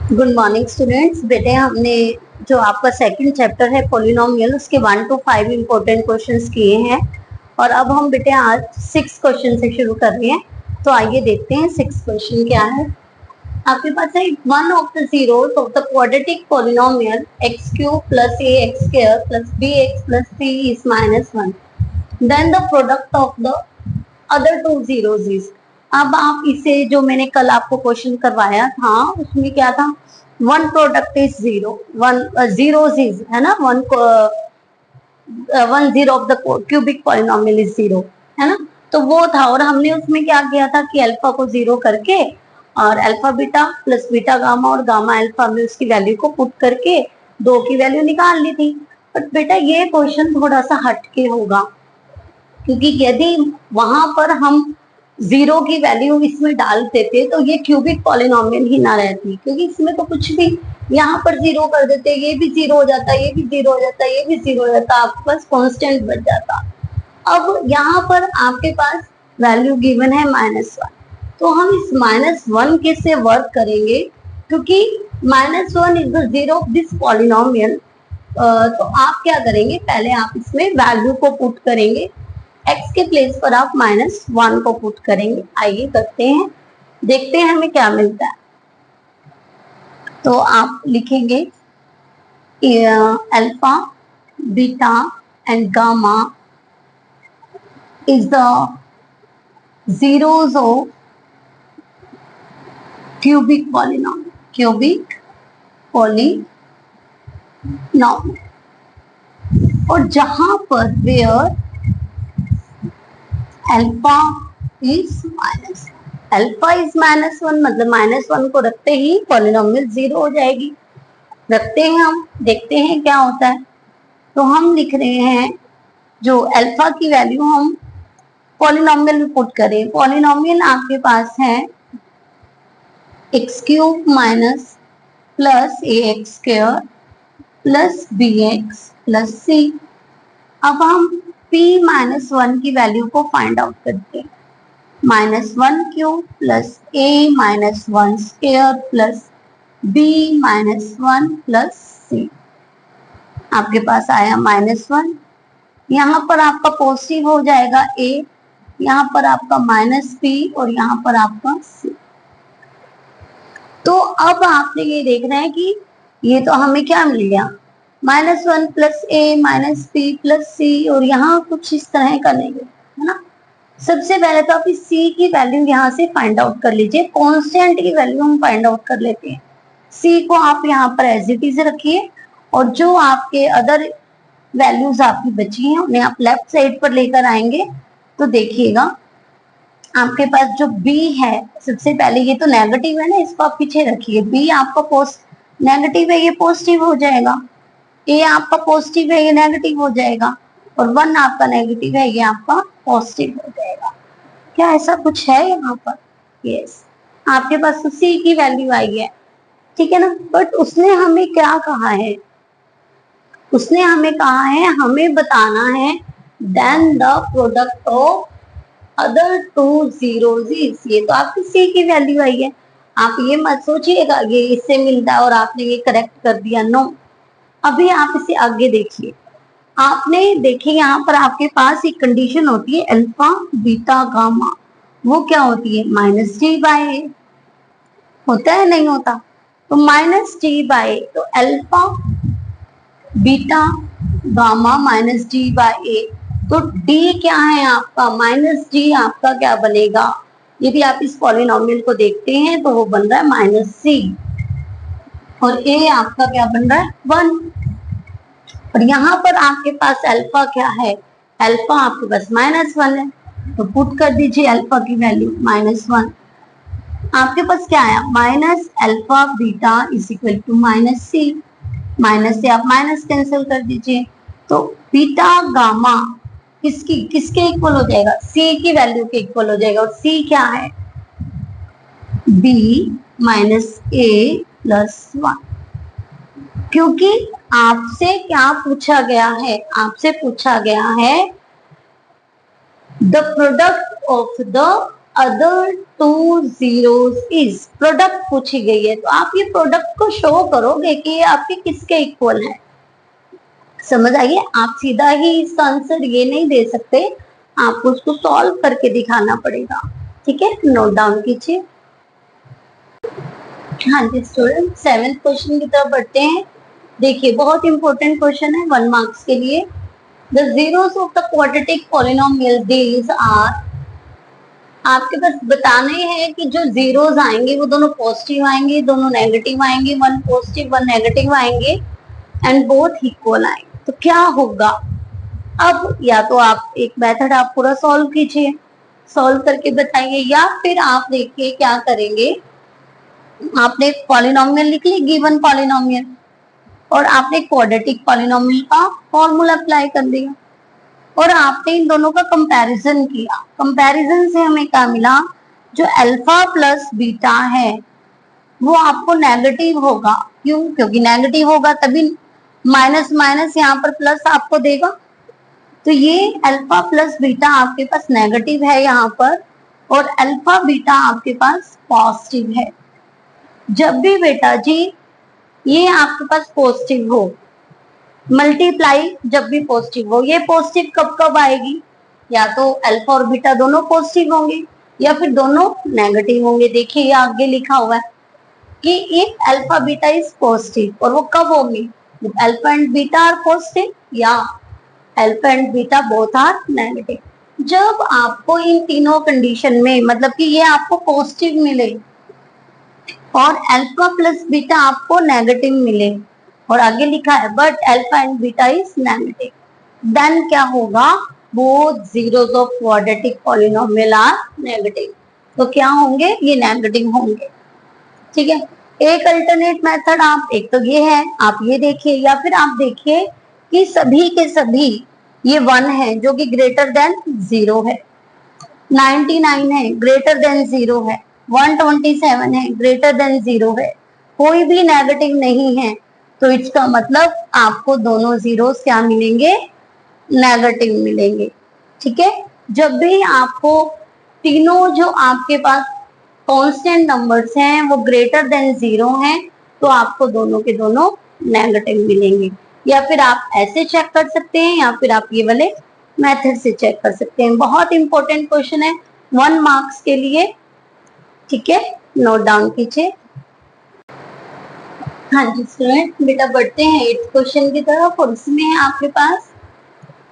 Good morning students. बेटे हमने जो आपका सेकंड चैप्टर है पॉलिनोमियल उसके 1 to 5 इंपॉर्टेंट क्वेश्चंस किए हैं और अब हम बेटे आज 6 क्वेश्चन से शुरू कर रहे हैं। तो आइए देखते हैं 6 क्वेश्चन क्या है। आपके पास है one of the zeros of the quadratic polynomial x cube plus a x square plus b x plus c is -1, then the product of the other two zeros is. अब आप इसे जो मैंने कल आपको क्वेश्चन करवाया था उसमें क्या था, one product is zero, one zeros is है ना, one zero of the cubic polynomial is zero, है ना। तो वो था और हमने उसमें क्या किया था कि अल्फा को जीरो करके और alpha beta plus beta gamma और गामा अल्फा में उसकी वैल्यू को पुट करके दो की वैल्यू निकाल ली थी। बट बेटा ये क्वेश्चन थोड़ा सा हटके होगा, क्योंकि यदि वहां पर हम जीरो की वैल्यू इसमें डाल देते तो ये क्यूबिक पॉलिनोमियल ही ना रहती, क्योंकि इसमें तो कुछ भी यहाँ पर जीरो कर देते, ये भी जीरो हो जाता, ये भी जीरो हो जाता, ये भी जीरो हो जाता, आपके पास कांस्टेंट बच जाता। अब यहाँ पर आपके पास वैल्यू गिवन है -1, तो हम इस -1 के से वर्क करेंगे, क्योंकि -1 is the zero of this polynomial. तो आप क्या करेंगे, पहले आप इसमें वैल्यू को पुट करेंगे, x के प्लेस पर आप -1 को पुट करेंगे। आइए करते हैं, देखते हैं हमें क्या मिलता है। तो आप लिखेंगे alpha beta and gamma is the zeros of cubic polynomial, cubic polynomial। और जहां पर where अल्फा इज -1 मतलब -1 को रखते ही पॉलिनोमियल जीरो हो जाएगी। रखते हैं हम, देखते हैं क्या होता है। तो हम लिख रहे हैं जो अल्फा की वैल्यू हम पॉलिनोमियल में पुट करें। पॉलिनोमियल आपके पास है x cube minus plus a x square plus b x plus c. अब हम p -1 की वैल्यू को फाइंड आउट करते हैं। -1 cube plus a -1 square plus b -1 plus c। आपके पास आया -1, यहाँ पर आपका पॉजिटिव हो जाएगा a, यहाँ पर आपका -p और यहाँ पर आपका c। तो अब आपने ये देखना है कि ये तो हमें क्या मिल गया, -1 plus a minus p plus c, और यहाँ कुछ इस तरह का नहीं है ना। सबसे पहले तो आप इस c की वैल्यू यहाँ से फाइंड आउट कर लीजिए, कांस्टेंट की वैल्यू हम फाइंड आउट कर लेते हैं। c को आप यहाँ पर एज इट इज रखिए और जो आपके अदर वैल्यूज आपकी बची हैं उन्हें आप लेफ्ट साइड पर लेकर आएंगे। तो देखिएगा आपके पास जो b है, सबसे पहले ये तो नेगेटिव है ना, इसको आप पीछे रखिए। b आपका नेगेटिव है, ये पॉजिटिव हो जाएगा। a आपका पॉजिटिव है, ये नेगेटिव हो जाएगा। और 1 आपका नेगेटिव है, ये आपका पॉजिटिव हो जाएगा। क्या ऐसा कुछ है यहाँ पर? यस, आपके पास तो c की वैल्यू आई है, ठीक है ना। बट उसने हमें क्या कहा है, उसने हमें कहा है, हमें बताना है then the product of other two zeros is. ये तो आपकी c की वैल्यू आई है, आप ये मत सोचिएगा ये इससे मिलता है और आपने ये करेक्ट कर दिया, नो। अभी आप इसे आगे देखिए, आपने देखिए यहाँ पर आपके पास एक कंडीशन होती है अल्फा बीटा गामा, वो क्या होती है -g/a, होता है नहीं होता? तो -g/a, तो अल्फा बीटा गामा -g/a, तो d क्या है आपका, -g आपका क्या बनेगा, यदि आप इस पॉलिनोमियल को देखते हैं तो वो बन रहा है -c, और a आपका क्या बन रहा है 1। और यहाँ पर आपके पास अल्फा क्या है, अल्फा आपके पास -1 है, तो पुट कर दीजिए अल्फा की वैल्यू -1। आपके पास क्या आया, minus alpha beta is equal to -c, minus से आप माइनस कैंसिल कर दीजिए, तो बीटा गामा किसके इक्वल हो जाएगा, c की वैल्यू के इक्वल हो जाएगा। और c क्या है, b -a + 1, क्योंकि आपसे क्या पूछा गया है, आपसे पूछा गया है the product of the other two zeros is, product पूछी गई है तो आप ये प्रोडक्ट को शो करोगे कि ये आपके किसके इक्वल है। समझ आइए, आप सीधा ही इसका आंसर ये नहीं दे सकते, आपको उसको सॉल्व करके दिखाना पड़ेगा। ठीक है, नोट डाउन कीजिए। हाँ जी स्टूडेंट, 7th क्वेश्चन की तरफ बढ़ते हैं। देखिए बहुत इंपॉर्टेंट क्वेश्चन है 1 मार्क्स के लिए। The zeros of the quadratic polynomial these are, आपके पास बताने हैं कि जो जीरोस आएंगे वो दोनों पॉजिटिव आएंगे, दोनों नेगेटिव आएंगे, वन पॉजिटिव वन नेगेटिव आएंगे एंड बोथ इक्वल आएंगे। तो क्या होगा? अब या तो आप एक मेथड आप पूरा सॉल्व कीजिए, सॉल्व करके बताइए, या फिर आप देखिए क्या करेंगे, आपने पॉलिनोमियल लिख ली, गिवन पॉलिनोमियल, और आपने क्वाड्रेटिक पॉलिनोमियल का फॉर्मूला अप्लाई कर दिया और आपने इन दोनों का कंपैरिजन किया। कंपैरिजन से हमें क्या मिला? जो अल्फा प्लस बीटा है वो आपको नेगेटिव होगा। क्यों? क्योंकि नेगेटिव होगा तभी माइनस माइनस यहाँ पर प्लस आपको देगा। तो ये अल्फा प्लस बीटा आपके पास नेगेटिव है यहाँ पर, और अल्फा बीटा आपके पास पॉजिटिव है। जब भी बेटा जी ये आपके पास पॉजिटिव हो, मल्टीप्लाई जब भी पॉजिटिव हो, ये पॉजिटिव कब कब आएगी? या तो अल्फा और बीटा दोनों पॉजिटिव होंगे या फिर दोनों नेगेटिव होंगे। देखिए ये आगे लिखा हुआ है कि if alpha beta is positive, और वो कब होंगे? Alpha and beta are positive या alpha and beta both are negative. जब आपको इन तीनों कंडीशन में, मतलब कि ये आपको पॉजिटिव मिले और अल्फा प्लस बीटा आपको नेगेटिव मिले, और आगे लिखा है but alpha and beta is negative, then क्या होगा? Both zeros of quadratic polynomial are negative. तो क्या होंगे? ये नेगेटिव होंगे। ठीक है, एक अल्टरनेट मेथड आप, एक तो ये है, आप ये देखिए, या फिर आप देखिए कि सभी के सभी ये 1 है जो कि ग्रेटर देन 0 है, 99 है ग्रेटर देन 0 है, 127 है ग्रेटर देन 0 है, कोई भी नेगेटिव नहीं है। तो इसका मतलब आपको दोनों जीरोस क्या मिलेंगे? नेगेटिव मिलेंगे। ठीक है, जब भी आपको तीनों जो आपके पास कांस्टेंट नंबर्स हैं वो ग्रेटर देन 0 हैं, तो आपको दोनों के दोनों नेगेटिव मिलेंगे। या फिर आप ऐसे चेक कर सकते हैं, या फिर आप ये वाले मेथड से चेक कर सकते हैं। बहुत इंपॉर्टेंट क्वेश्चन है 1 मार्क्स के लिए। ठीक है, नोट डाउन कीजिए। हाँ जी स्टूडेंट, बेटा बढ़ते हैं 8th क्वेश्चन की तरफ, और इसमें आपके पास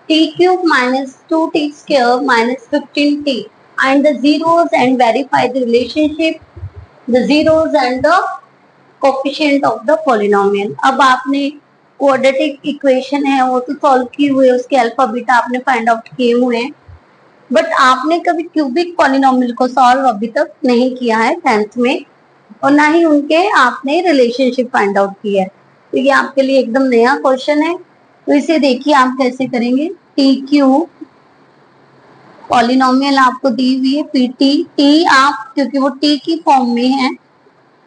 t cube minus 2t square minus 15t and the zeros and verify the relationship, the zeros and the coefficient of the polynomial। अब आपने क्वाड्रेटिक इक्वेशन है वो तो सॉल्व किए हुए, उसके अल्फा बीटा आपने फाइंड आउट किए हुए हैं, बट आपने कभी क्यूबिक पॉलिनोमियल को सॉल्व अभी तक नहीं किया है 10th में, और ना ही उनके आपने रिलेशनशिप फाइंड आउट किया है। तो ये आपके लिए एकदम नया क्वेश्चन है। तो इसे देखिए आप कैसे करेंगे। टी क्यूब पॉलिनोमियल आपको दी हुई है पीटी, टी आप क्योंकि वो टी की फॉर्म में है,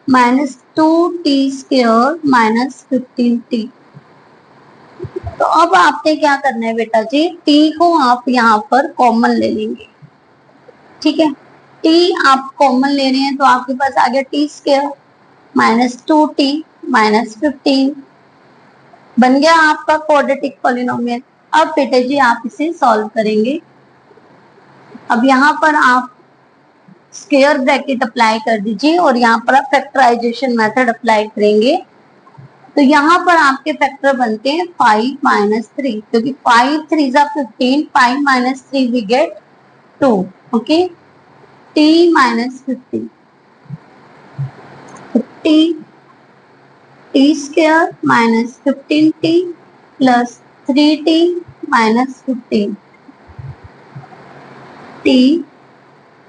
minus 2t square minus 15t। तो अब आपने क्या करना है बेटा जी, t को आप यहाँ पर कॉमन ले लेंगे। ठीक है, t आप कॉमन ले रहे हैं तो आपके पास आ गया t square minus 2t minus 15, बन गया आपका क्वाड्रेटिक पॉलिनोमियल। अब बेटा जी आप इसे सॉल्व करेंगे। अब यहाँ पर आप स्क्वायर ब्रैकेट अप्लाई कर दीजिए और यहाँ पर आप फैक्टराइजेशन मेथड अप्लाई करेंगे। तो यहाँ पर आपके फैक्टर बनते हैं 5 माइनस 3, क्योंकि 5 3 जा 15, 5 minus 3 we get 2। Okay, t minus 15, t square minus 15t plus 3t minus 15,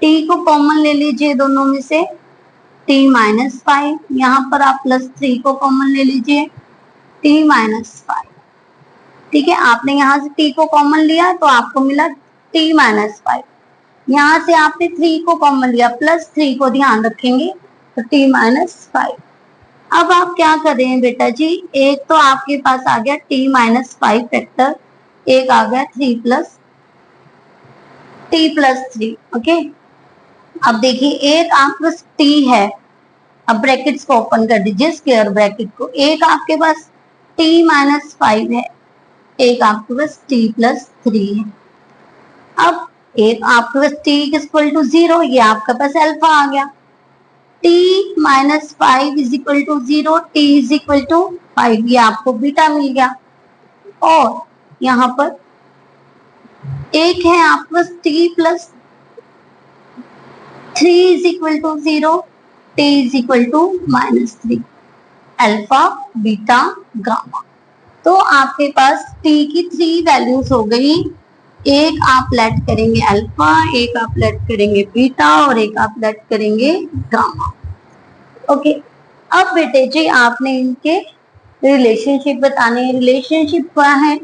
t को कॉमन ले लीजिए दोनों में से, t माइनस 5, यहाँ पर आप प्लस 3 को कॉमन ले लीजिए, t माइनस 5। ठीक है, आपने यहाँ से t को कॉमन लिया तो आपको मिला t माइनस 5, यहाँ से आपने 3 को कॉमन लिया, प्लस 3 को ध्यान रखेंगे तो t माइनस 5। अब आप क्या कर रहे हैं बेटा जी, एक तो आपके पास आ गया t माइनस 5 फैक्टर, एक आ गया 3 प्लस t प्लस 3। ओके, अब देखिए एक आपके पास t है, अब ब्रैकेट्स को ओपन कर दीजिए, स्क्वायर ब्रैकेट को। एक आपके पास t माइनस 5 है, एक आपके पास t प्लस 3 है। अब एक आपके पास t इक्वल टू 0, ये आपके पास अल्फा आ गया। t minus 5 is equal to 0, t is equal to 5, ये आपको बीटा मिल गया। और यहाँ पर एक है आपके पास t plus 3 is equal to 0, t is equal to minus 3, alpha beta gamma. तो आपके पास t की 3 वैल्यूज हो गई, एक आप लेट करेंगे अल्फा, एक आप लेट करेंगे बीटा और एक आप लेट करेंगे गामा। ओके, अब बेटे जी आपने इनके रिलेशनशिप बताने हैं। रिलेशनशिप क्या है?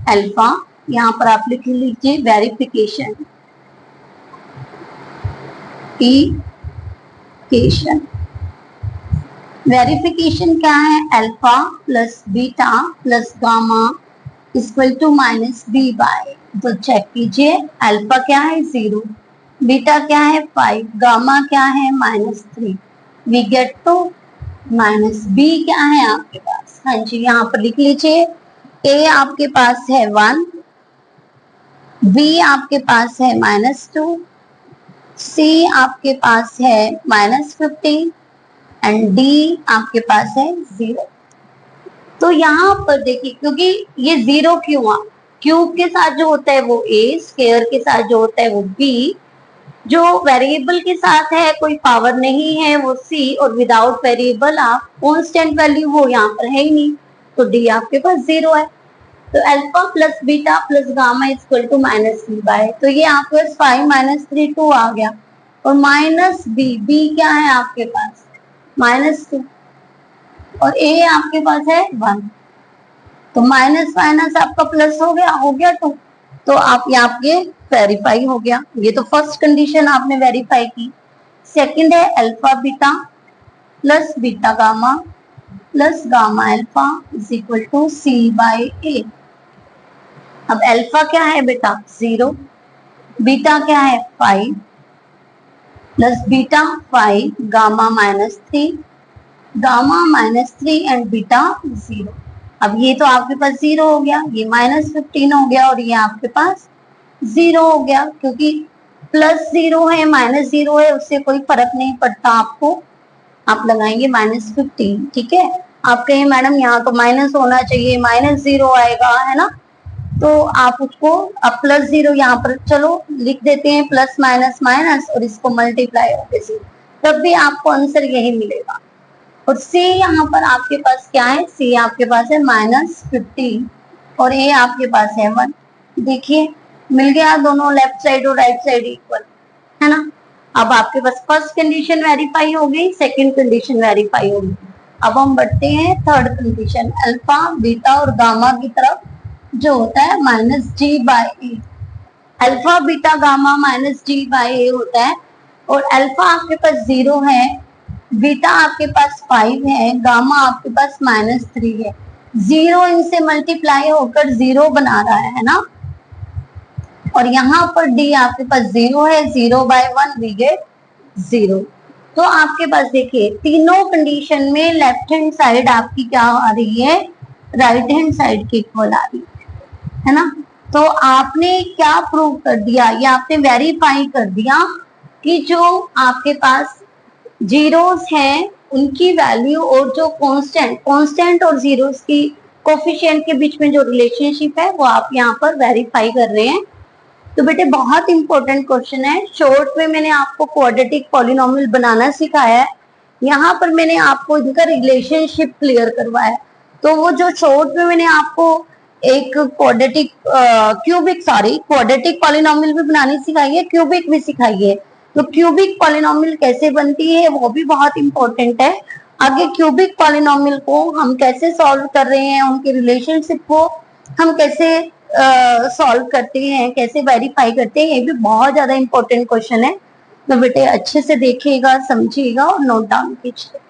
अल्फा, यहाँ पर आप लिख लीजिए वेरिफिकेशन, वेरिफिकेशन क्या है? Alpha plus beta plus gamma equal to minus b by, तो चेक कीजिए अल्फा क्या है 0, बीटा क्या है 5, गामा क्या है -3, we get to minus b क्या है आपके पास। हाँ जी, यहाँ पर लिख लीजिए ए आपके पास है 1, बी आपके पास है -2, सी आपके पास है -15 एंड डी आपके पास है 0। तो यहाँ पर देखिए, क्योंकि ये 0 क्यों आ, क्यूब के साथ जो होता है वो ए, स्क्वायर के साथ जो होता है वो बी, जो वेरिएबल के साथ है कोई पावर नहीं है वो सी, और विदाउट वेरिएबल आप कांस्टेंट वैल्यू वो यहाँ पर है ही नहीं, तो डी आपके पास 0 है। तो alpha plus beta plus gamma equal to minus b by, तो ये आपके पास 5 माइनस 3 2 आ गया, और माइनस बी, बी क्या है आपके पास -2, और ए आपके पास है 1, तो माइनस माइनस आपका प्लस हो गया 2, तो आप यहाँ आपके वेरीफाई हो गया। ये तो फर्स्ट कंडीशन आपने वेरीफाई की। सेकंड है alpha beta plus beta gamma plus gamma alpha is equal to c by a. अब अल्फा क्या है बेटा 0, बीटा क्या है 5 plus beta 5, gamma -3, gamma -3 and beta 0। अब ये तो आपके पास 0 हो गया, ये -15 हो गया, और ये आपके पास 0 हो गया, क्योंकि +0 है -0 है उससे कोई फर्क नहीं पड़ता आपको, आप लगाएंगे -15। ठीक है, आप कहें मैडम यहाँ तो माइनस होना चाहिए, -0 आएगा है ना, तो आप उसको अब +0 यहाँ पर चलो लिख देते हैं, प्लस माइनस माइनस और इसको मल्टीप्लाई होके 0, तब भी आपको आंसर यही मिलेगा। और सी यहाँ पर आपके पास क्या है? सी आपके पास है -15 और ए आपके पास है 1। देखिए मिल गया, दोनों लेफ्ट साइड और राइट साइड इक्वल है ना। अब आपके पास फर्स्ट कंडीशन वेरीफाई हो गई, सेकंड कंडीशन वेरीफाई हो गई। अब हम बढ़ते हैं थर्ड कंडीशन, अल्फा बीटा और गामा की तरफ, जो होता है -g/a। Alpha beta gamma -g/a होता है, और अल्फा आपके पास 0 है, बीटा आपके पास 5 है, गामा आपके पास -3 है। 0 इनसे मल्टीप्लाई होकर 0 बना रहा है ना, और यहाँ पर डी आपके पास 0 है, 0/1 वी गेट 0। तो आपके पास देखिए तीनों कंडीशन में लेफ्ट हैंड साइड आपकी क्या आ रही है? राइट हैंड साइड की इक्वल आ रही है ना। तो आपने क्या प्रूव कर दिया? ये आपने वेरीफाई कर दिया कि जो आपके पास जीरोस हैं उनकी वैल्यू और जो कांस्टेंट और जीरोस की कोफिशिएंट के बीच में जो रिलेशनशिप है वो आप यहाँ पर वेरीफाई कर रहे हैं। तो बेटे बहुत इंपॉर्टेंट क्वेश्चन है। शॉर्ट में मैंने आपको क्वाड्रेटिक पॉलिनोमियल बनाना सिखाया है, यहाँ पर मैंने आपको इनका रिलेशनशिप क्लियर करवाया। तो वो जो शॉर्ट में मैंने आपको एक क्वाड्रेटिक पॉलिनोमियल भी बनानी सिखाई है, क्यूबिक भी सिखाई है। तो क्यूबिक पॉलिनोमियल कैसे बनती है वो भी बहुत इंपॉर्टेंट है। आगे क्यूबिक पॉलिनोमियल को हम कैसे सॉल्व कर रहे हैं, उनके रिलेशनशिप को हम कैसे सॉल्व करते हैं, कैसे वेरीफाई करते हैं, ये भी बहुत ज्यादा इंपॉर्टेंट क्वेश्चन है। तो बेटे अच्छे से देखिएगा, समझिएगा और नोट डाउन कीजिए।